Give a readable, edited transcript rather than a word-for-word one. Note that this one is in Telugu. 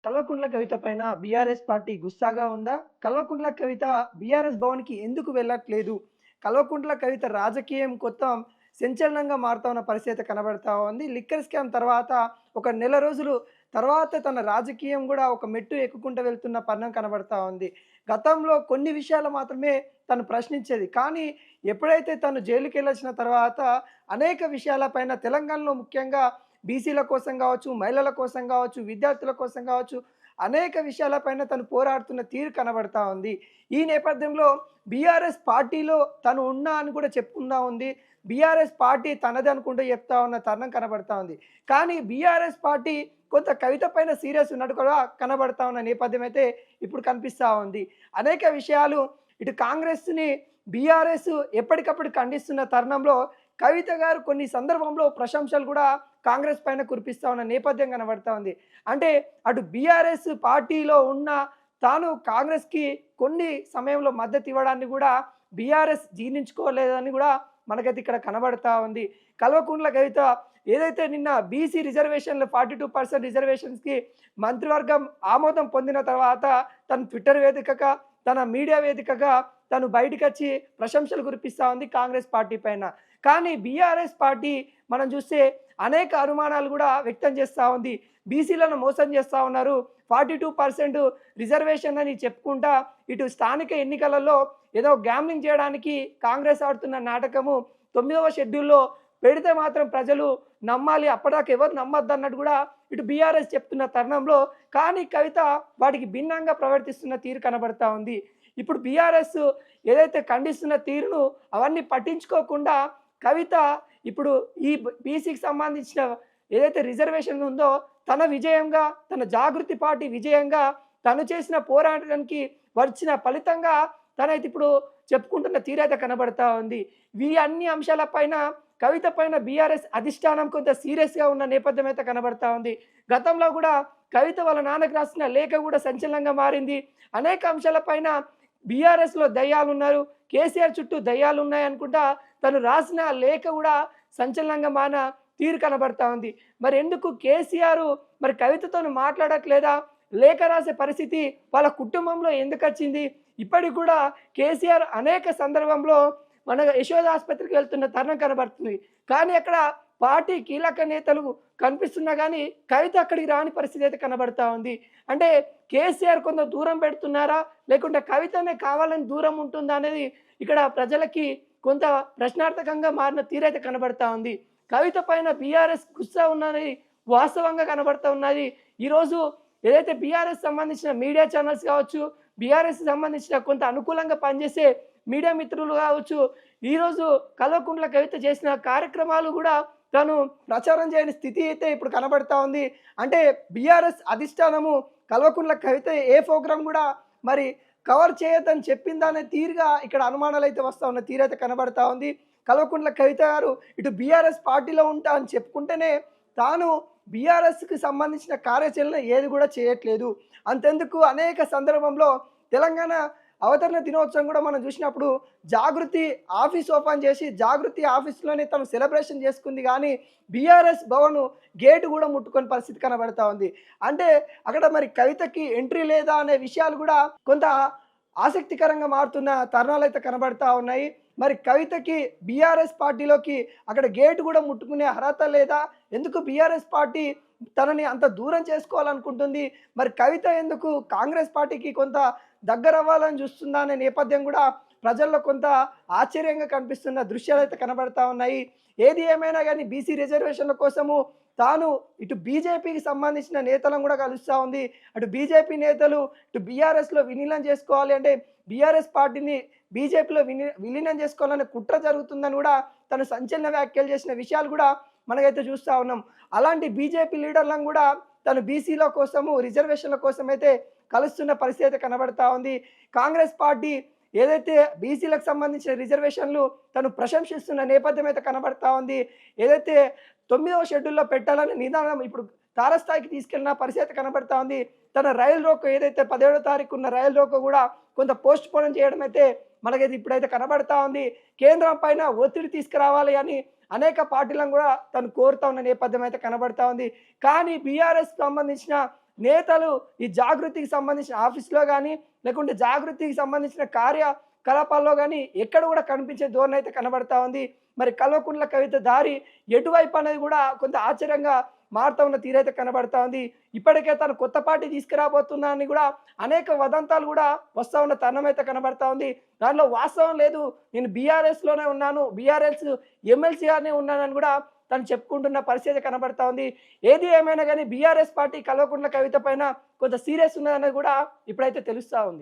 కల్వకుంట్ల కవిత పైన బీఆర్ఎస్ పార్టీ గుస్సాగా ఉందా? కల్వకుంట్ల కవిత బీఆర్ఎస్ భవన్‌కి ఎందుకు వెళ్ళట్లేదు? కల్వకుంట్ల కవిత రాజకీయం మొత్తం సంచలనంగా మారుతా ఉన్న పరిస్థితి కనబడతా ఉంది. లిక్కర్ స్కామ్ తర్వాత ఒక నెల రోజులు తర్వాత తన రాజకీయం గూడా ఒక మెట్టు ఎక్కుకుంటూ వెళ్తున్న పరిణామం కనబడతా ఉంది. గతంలో కొన్ని విషయాలు మాత్రమే తను ప్రశ్నించేది. కానీ ఎప్పుడైతే తను జైలుకెళ్ళొచ్చిన తర్వాత అనేక విషయాలపైన తెలంగాణలో ముఖ్యంగా బీసీల కోసం కావచ్చు, మహిళల కోసం కావచ్చు, విద్యార్థుల కోసం కావచ్చు, అనేక విషయాలపైన తను పోరాడుతున్న తీరు కనబడతా ఉంది. ఈ నేపథ్యంలో బీఆర్ఎస్ పార్టీలో తను ఉన్నా అని కూడా చెప్పుకుంటా ఉంది. బీఆర్ఎస్ పార్టీ తనది అనుకుంటూ చెప్తా ఉన్న తరుణం కనబడతా ఉంది. కానీ బీఆర్ఎస్ పార్టీ కొంత కవిత పైన సీరియస్ ఉన్నట్టు కూడా కనబడతా ఉన్న నేపథ్యం అయితే ఇప్పుడు కనిపిస్తా ఉంది. అనేక విషయాలు ఇటు కాంగ్రెస్‌ని బీఆర్ఎస్ ఎప్పటికప్పుడు ఖండిస్తున్న తరుణంలో కవిత గారు కొన్ని సందర్భంలో ప్రశంసలు కూడా కాంగ్రెస్ పైన కురిపిస్తా ఉన్న నేపథ్యం కనబడతా ఉంది. అంటే అటు బీఆర్ఎస్ పార్టీలో ఉన్న తాను కాంగ్రెస్‌కి కొన్ని సమయంలో మద్దతు ఇవ్వడాన్ని కూడా బీఆర్ఎస్ జీర్ణించుకోలేదని కూడా మనకైతే ఇక్కడ కనబడతా ఉంది. కల్వకుంట్ల కవిత ఏదైతే నిన్న బీసీ రిజర్వేషన్లు 42% రిజర్వేషన్స్‌కి మంత్రివర్గం ఆమోదం పొందిన తర్వాత తన ట్విట్టర్ వేదికగా, తన మీడియా వేదికగా తను బయటకొచ్చి ప్రశంసలు కురిపిస్తా ఉంది కాంగ్రెస్ పార్టీ పైన. కానీ బీఆర్ఎస్ పార్టీ మనం చూస్తే అనేక అనుమానాలు కూడా వ్యక్తం చేస్తూ ఉంది. బీసీలను మోసం చేస్తూ ఉన్నారు, 42% రిజర్వేషన్ అని చెప్పుకుంటా ఇటు స్థానిక ఎన్నికలలో ఏదో గ్యాంబ్లింగ్ చేయడానికి కాంగ్రెస్ ఆడుతున్న నాటకము 9వ షెడ్యూల్లో పెడితే మాత్రం ప్రజలు నమ్మాలి, అప్పటిదాకా ఎవరు నమ్మద్దు అన్నట్టు కూడా ఇటు బీఆర్ఎస్ చెప్తున్న తరుణంలో కానీ కవిత వాటికి భిన్నంగా ప్రవర్తిస్తున్న తీరు కనబడతా ఉంది. ఇప్పుడు బీఆర్ఎస్ ఏదైతే ఖండిస్తున్న తీరును అవన్నీ పట్టించుకోకుండా కవిత ఇప్పుడు ఈ బీసీకి సంబంధించిన ఏదైతే రిజర్వేషన్ ఉందో తన విజయంగా, తన జాగృతి పార్టీ విజయంగా, తను చేసిన పోరాటానికి వచ్చిన ఫలితంగా తనైతే ఇప్పుడు చెప్పుకుంటున్న తీరైతే కనబడతా ఉంది. ఈ అన్ని అంశాలపైన కవిత పైన బీఆర్ఎస్ అధిష్టానం కొంత సీరియస్గా ఉన్న నేపథ్యం అయితే కనబడతా ఉంది. గతంలో కూడా కవిత వాళ్ళ నాన్నకు రాసిన లేఖ కూడా సంచలనంగా మారింది. అనేక అంశాలపైన బీఆర్ఎస్లో దయ్యాలు ఉన్నారు, కేసీఆర్ చుట్టూ దయ్యాలు ఉన్నాయి అనుకుంటా తను రాసిన లేఖ కూడా సంచలనంగా మాన తీరు కనబడతా ఉంది. మరి ఎందుకు కేసీఆర్ మరి కవితతో మాట్లాడట్లేదా? లేఖ రాసే పరిస్థితి వాళ్ళ కుటుంబంలో ఎందుకు వచ్చింది? ఇప్పటికి కూడా కేసీఆర్ అనేక సందర్భంలో మన యశోద ఆసుపత్రికి వెళ్తున్న తరుణం కనబడుతుంది. కానీ అక్కడ పార్టీ కీలక నేతలు కనిపిస్తున్నా కానీ కవిత అక్కడికి రాని పరిస్థితి అయితే కనబడతా ఉంది. అంటే కేసీఆర్ కొంత దూరం పెడుతున్నారా, లేకుంటే కవితనే కావాలని దూరం ఉంటుందా అనేది ఇక్కడ ప్రజలకి కొంత ప్రశ్నార్థకంగా మారిన తీరైతే కనబడతా ఉంది. కవిత పైన బీఆర్ఎస్ గుస్సా ఉన్నది వాస్తవంగా కనబడతా ఉన్నది. ఈరోజు ఏదైతే బీఆర్ఎస్ సంబంధించిన మీడియా ఛానల్స్ కావచ్చు, బీఆర్ఎస్ సంబంధించిన కొంత అనుకూలంగా పనిచేసే మీడియా మిత్రులు కావచ్చు, ఈరోజు కల్వకుంట్ల కవిత చేసిన కార్యక్రమాలు కూడా తను ప్రచారం చేయని స్థితి అయితే ఇప్పుడు కనబడతా ఉంది. అంటే బీఆర్ఎస్ అధిష్టానము కల్వకుంట్ల కవిత ఏ ప్రోగ్రాం కూడా మరి కవర్ చేయొద్దని చెప్పిందనే తీరుగా ఇక్కడ అనుమానాలు అయితే వస్తూ ఉన్న తీరైతే కనబడతా ఉంది. కల్వకుంట్ల కవిత గారు ఇటు బీఆర్ఎస్ పార్టీలో ఉంటా అని చెప్పుకుంటేనే తాను బీఆర్ఎస్కి సంబంధించిన కార్యాచరణ ఏది కూడా చేయట్లేదు. అంతెందుకు అనేక సందర్భంలో తెలంగాణ అవతరణ దినోత్సవం కూడా మనం చూసినప్పుడు జాగృతి ఆఫీస్ ఓపెన్ చేసి జాగృతి ఆఫీస్లోనే తను సెలబ్రేషన్ చేసుకుంది. కానీ బీఆర్ఎస్ భవన్ గేటు కూడా ముట్టుకొని పరిస్థితి కనబడతా ఉంది. అంటే అక్కడ మరి కవితకి ఎంట్రీ లేదా అనే విషయాలు కూడా కొంత ఆసక్తికరంగా మారుతున్న తరుణాలు అయితే కనబడతా ఉన్నాయి. మరి కవితకి బీఆర్ఎస్ పార్టీలోకి అక్కడ గేటు కూడా ముట్టుకునే అర్హత లేదా? ఎందుకు బీఆర్ఎస్ పార్టీ తనని అంత దూరం చేసుకోవాలనుకుంటుంది? మరి కవిత ఎందుకు కాంగ్రెస్ పార్టీకి కొంత దగ్గర అవ్వాలని చూస్తుందా అనే నేపథ్యం కూడా ప్రజల్లో కొంత ఆశ్చర్యంగా కనిపిస్తున్న దృశ్యాలు అయితే కనబడతా ఉన్నాయి. ఏది ఏమైనా కానీ బీసీ రిజర్వేషన్ల కోసము తాను ఇటు బీజేపీకి సంబంధించిన నేతలను కూడా కలుస్తూ ఉంది. అటు బీజేపీ నేతలు ఇటు బీఆర్ఎస్లో విలీనం చేసుకోవాలి అంటే బీఆర్ఎస్ పార్టీని బీజేపీలో విలీనం చేసుకోవాలనే కుట్ర జరుగుతుందని కూడా తను సంచలన వ్యాఖ్యలు చేసిన విషయాలు కూడా మనకైతే చూస్తూ ఉన్నాం. అలాంటి బీజేపీ లీడర్లను కూడా తను బీసీల కోసము రిజర్వేషన్ల కోసం అయితే కలుస్తున్న పరిస్థితి అయితే కనబడతా ఉంది. కాంగ్రెస్ పార్టీ ఏదైతే బీసీలకు సంబంధించిన రిజర్వేషన్లు తను ప్రశంసిస్తున్న నేపథ్యం అయితే కనబడతా ఉంది. ఏదైతే 9వ షెడ్యూల్లో పెట్టాలని నిదానం ఇప్పుడు తారస్థాయికి తీసుకెళ్లిన పరిస్థితి కనబడతా ఉంది. తన రైలు రోకో ఏదైతే 17వ తారీఖు ఉన్న రైలు రోకో కూడా కొంత పోస్ట్ పోన్ చేయడం అయితే మనకైతే ఇప్పుడైతే కనబడతా ఉంది. కేంద్రం పైన ఒత్తిడి తీసుకురావాలి అని అనేక పార్టీలను కూడా తను కోరుతా ఉన్న నేపథ్యం అయితే కనబడతా ఉంది. కానీ బీఆర్ఎస్ సంబంధించిన నేతలు ఈ జాగృతికి సంబంధించిన ఆఫీస్లో కానీ లేకుంటే జాగృతికి సంబంధించిన కార్యకలాపాల్లో కానీ ఎక్కడ కూడా కనిపించే ధోరణి అయితే కనబడతా ఉంది. మరి కల్వకుంట్ల కవిత దారి ఎటువైపు అనేది కూడా కొంత ఆశ్చర్యంగా మారుతా ఉన్న తీరైతే కనబడతా ఉంది. ఇప్పటికే తను కొత్త పార్టీ తీసుకురాబోతున్నా అని కూడా అనేక వదంతాలు కూడా వస్తూ ఉన్న తరుణం అయితే కనబడతా ఉంది. దానిలో వాస్తవం లేదు, నేను బీఆర్ఎస్లోనే ఉన్నాను, బీఆర్ఎస్ ఎమ్మెల్సీగానే ఉన్నానని కూడా తను చెప్పుకుంటున్న పరిస్థితి కనబడతా ఉంది. ఏది ఏమైనా కానీ బీఆర్ఎస్ పార్టీ కల్వకుంట్ల కవిత పైన కొంత సీరియస్ ఉన్నదనేది కూడా ఇప్పుడైతే తెలుస్తూ ఉంది.